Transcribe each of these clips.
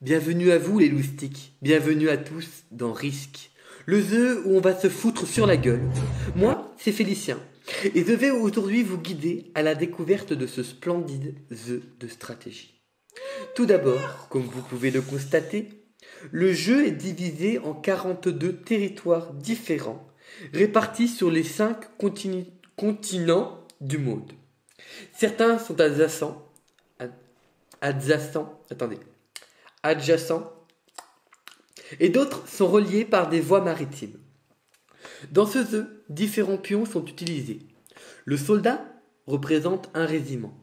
Bienvenue à vous les loustiques, bienvenue à tous dans Risque, le jeu où on va se foutre sur la gueule. Moi, c'est Félicien, et je vais aujourd'hui vous guider à la découverte de ce splendide jeu de stratégie. Tout d'abord, comme vous pouvez le constater, le jeu est divisé en 42 territoires différents, répartis sur les 5 continents du monde. Certains sont adjacents, et d'autres sont reliés par des voies maritimes. Dans ce jeu, différents pions sont utilisés. Le soldat représente un régiment.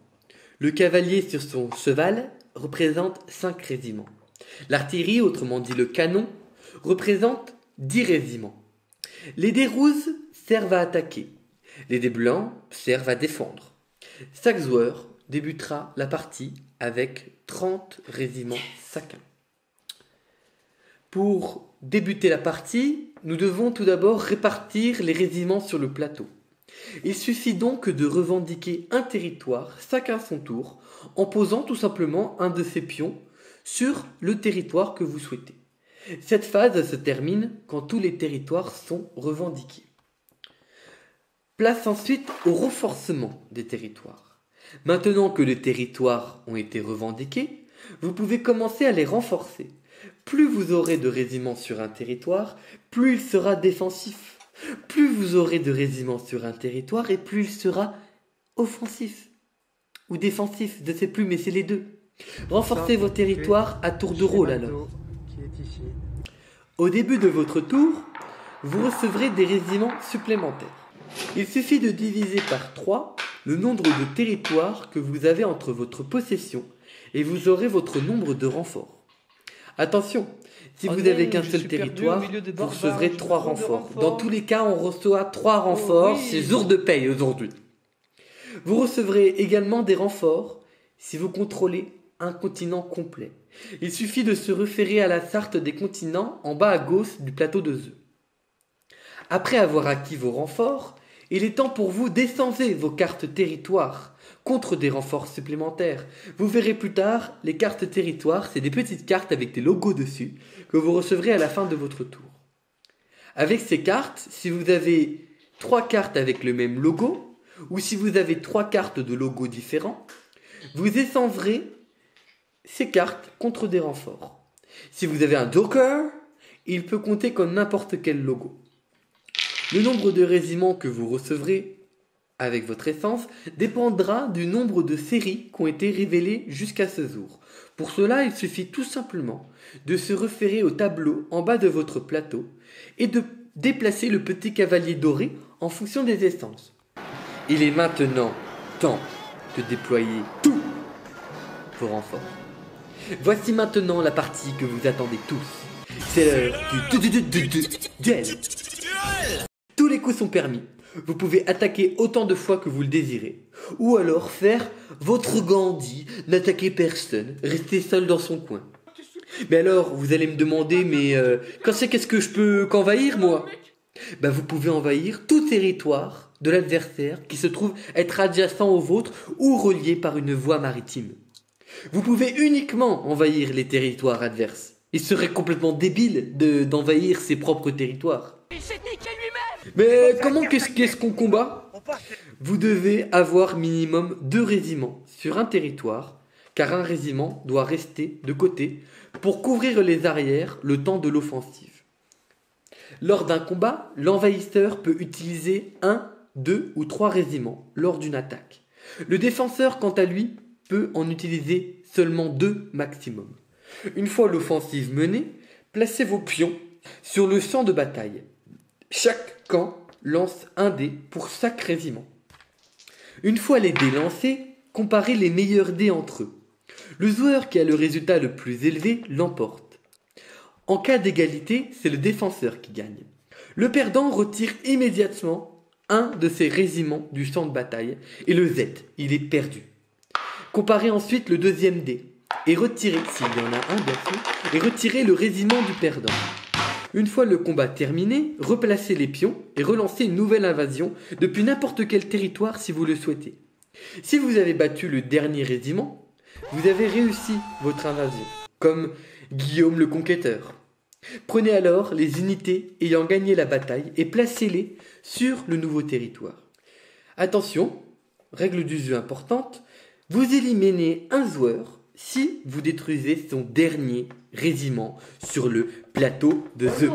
Le cavalier sur son cheval représente 5 régiments. L'artillerie, autrement dit le canon, représente 10 régiments. Les dés rouges servent à attaquer. Les dés blancs servent à défendre. Chaque joueur débutera la partie avec 30 régiments chacun. Pour débuter la partie, nous devons tout d'abord répartir les régiments sur le plateau. Il suffit donc de revendiquer un territoire, chacun son tour, en posant tout simplement un de ses pions sur le territoire que vous souhaitez. Cette phase se termine quand tous les territoires sont revendiqués. Place ensuite au renforcement des territoires. Maintenant que les territoires ont été revendiqués, vous pouvez commencer à les renforcer. Plus vous aurez de régiments sur un territoire, plus il sera défensif. Plus vous aurez de régiments sur un territoire et plus il sera offensif. Ou défensif, je ne sais plus, mais c'est les deux. Renforcez vos territoires à tour de rôle alors. Au début de votre tour, vous recevrez des régiments supplémentaires. Il suffit de diviser par 3 le nombre de territoires que vous avez entre votre possession et vous aurez votre nombre de renforts. Attention, si vous n'avez qu'un seul territoire, vous recevrez 3 renforts. Dans tous les cas, on reçoit 3 renforts, c'est jour de paye aujourd'hui. Vous recevrez également des renforts si vous contrôlez un continent complet. Il suffit de se référer à la charte des continents en bas à gauche du plateau de jeu. Après avoir acquis vos renforts, il est temps pour vous d'échanger vos cartes territoires contre des renforts supplémentaires. Vous verrez plus tard, les cartes territoires, c'est des petites cartes avec des logos dessus que vous recevrez à la fin de votre tour. Avec ces cartes, si vous avez 3 cartes avec le même logo, ou si vous avez 3 cartes de logos différents, vous échangerez ces cartes contre des renforts. Si vous avez un joker, il peut compter comme n'importe quel logo. Le nombre de régiments que vous recevrez avec votre essence dépendra du nombre de séries qui ont été révélées jusqu'à ce jour. Pour cela, il suffit tout simplement de se référer au tableau en bas de votre plateau et de déplacer le petit cavalier doré en fonction des essences. Il est maintenant temps de déployer tous vos renforts. Voici maintenant la partie que vous attendez tous. C'est l'heure du duel. Tous les coups sont permis. Vous pouvez attaquer autant de fois que vous le désirez. Ou alors faire votre Gandhi, n'attaquer personne, rester seul dans son coin. Mais alors, vous allez me demander, qu'est-ce que je peux qu'envahir moi ? Vous pouvez envahir tout territoire de l'adversaire qui se trouve être adjacent au vôtre ou relié par une voie maritime. Vous pouvez uniquement envahir les territoires adverses. Il serait complètement débile d'envahir ses propres territoires. Mais comment qu'est-ce qu'on combat ? Vous devez avoir minimum 2 régiments sur un territoire, car un régiment doit rester de côté pour couvrir les arrières le temps de l'offensive. Lors d'un combat, l'envahisseur peut utiliser 1, 2 ou 3 régiments lors d'une attaque. Le défenseur, quant à lui, peut en utiliser seulement 2 maximum. Une fois l'offensive menée, placez vos pions sur le champ de bataille. Chaque camp lance un dé pour chaque régiment. Une fois les dés lancés, comparez les meilleurs dés entre eux. Le joueur qui a le résultat le plus élevé l'emporte. En cas d'égalité, c'est le défenseur qui gagne. Le perdant retire immédiatement un de ses régiments du champ de bataille et le Z, il est perdu. Comparez ensuite le deuxième dé et retirez, s'il y en a un bien sûr, et retirez le régiment du perdant. Une fois le combat terminé, replacez les pions et relancez une nouvelle invasion depuis n'importe quel territoire si vous le souhaitez. Si vous avez battu le dernier régiment, vous avez réussi votre invasion. Comme Guillaume le Conquêteur. Prenez alors les unités ayant gagné la bataille et placez-les sur le nouveau territoire. Attention, règle du jeu importante, vous éliminez un joueur si vous détruisez son dernier régiment sur le plateau de jeu.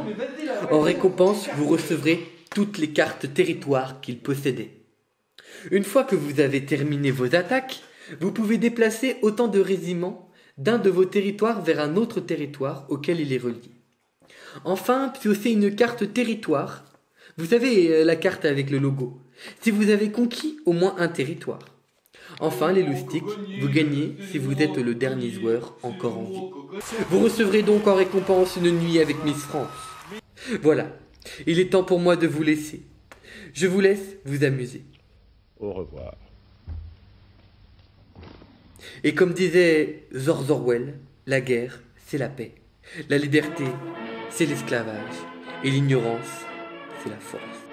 En récompense, vous recevrez toutes les cartes territoires qu'il possédait. Une fois que vous avez terminé vos attaques, vous pouvez déplacer autant de régiments d'un de vos territoires vers un autre territoire auquel il est relié. Enfin, piocher une carte territoire. Vous savez, la carte avec le logo. Si vous avez conquis au moins un territoire. Enfin, les loustiques, vous gagnez si vous êtes le dernier joueur encore en vie. Vous recevrez donc en récompense une nuit avec Miss France. Voilà, il est temps pour moi de vous laisser. Je vous laisse vous amuser. Au revoir. Et comme disait George Orwell, la guerre, c'est la paix. La liberté, c'est l'esclavage. Et l'ignorance, c'est la force.